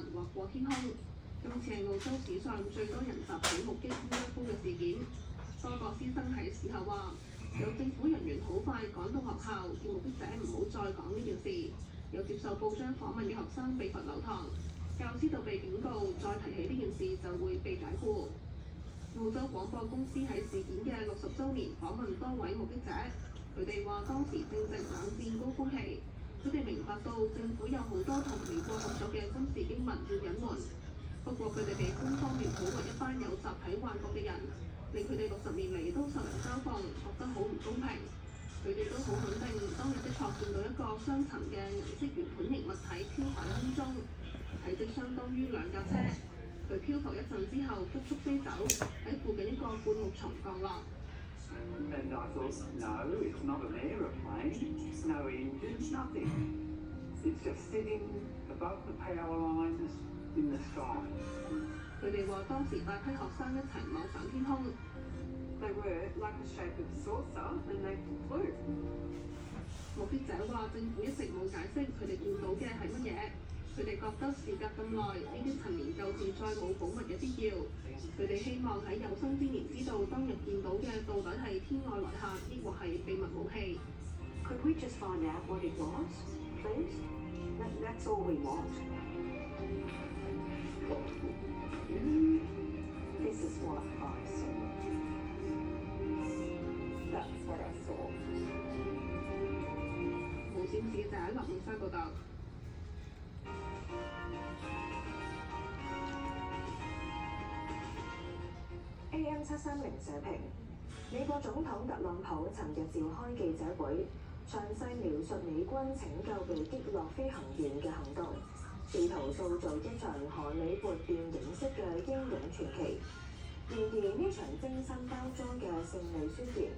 劃過天空。今次係澳洲史上最多人集體目擊 UFO 嘅事件。多個師生喺事後話，有政府人員好快趕到學校，叫目擊者唔好再講呢件事。有接受報章訪問嘅學生被罰留堂，教師就被警告，再提起呢件事就會被解僱。澳洲廣播公司喺事件嘅60週年訪問多位目擊者，佢哋話當時正值冷戰高峰期，佢哋明白到政府有好多同美國合作嘅軍事機密要隱瞞。不過佢哋被官方描繪為一班有集體幻覺嘅人，令佢哋60年嚟都受人嘲諷，覺得好唔公平。佢哋都好肯定，當日的確見到一個雙層嘅銀色圓盤形物體飄浮喺空中，體積相當於兩架車。佢漂浮一陣之後急速飛走，喺附近一個灌木叢降落。And I thought, no, it's not an aeroplane, no engine, nothing. It's just sitting above the power lines in the sky. 佢哋話當時大批學生一齊望上天空。They were like the shape of a saucer and they flew. 目擊者話政府一直冇解釋佢哋見到嘅係乜嘢，佢哋覺得事隔咁耐，呢啲陳年舊事再冇保密嘅必要。佢哋希望喺有生之年知道當日見到嘅到底係天外來客，抑或係秘密武器。Could we just find out what it was, please? That's all we want. This is what I saw. That's what I saw. 無線記者林永山報道。AM730社評：美國總統特朗普尋日召開記者會，詳細描述美軍拯救被擊落飛行員嘅行動，試圖塑造一場荷里活電影式嘅英勇傳奇。然而呢場精心包裝嘅勝利宣言，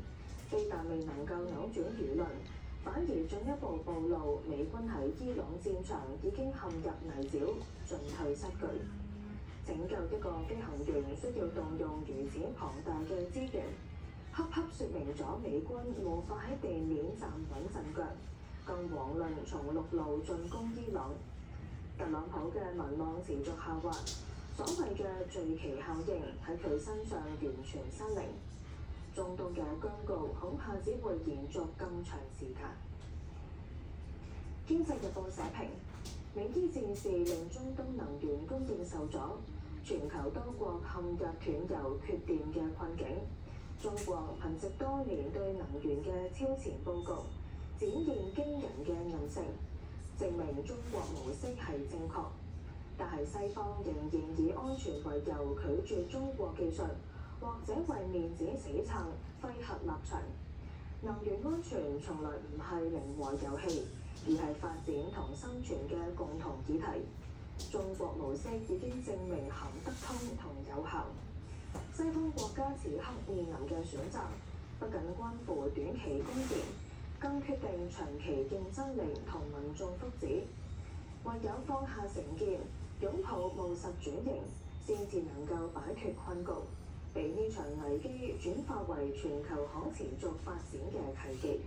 非但未能夠扭轉輿論，反而進一步暴露美軍喺伊朗戰場已經陷入泥沼，進退失據。拯救一個飛行員需要動用如此龐大嘅資源，恰恰説明咗美軍無法喺地面站穩陣腳，更遑論從陸路進攻伊朗。特朗普嘅民望持續下滑，所謂嘅聚奇效應喺佢身上完全失靈。中東嘅僵局恐怕只會延續更長時間。經濟日報社評：美伊戰事令中東能源供應受阻，全球多國陷入斷油缺電嘅困境。中國憑藉多年對能源嘅超前佈局，展現驚人嘅韌性，證明中國模式係正確。但係西方仍然以安全為由拒絕中國技術，或者為面子死撐揮核立場。能源安全從來唔係零和遊戲，而係發展同生存嘅共同議題。中國模式已經證明行得通同有效。西方國家此刻面臨嘅選擇，不僅關乎短期供電，更決定長期競爭力同民眾福祉。唯有放下成見，擁抱務實轉型，先至能夠擺脱困局，俾呢場危機轉化為全球可持續發展嘅契機。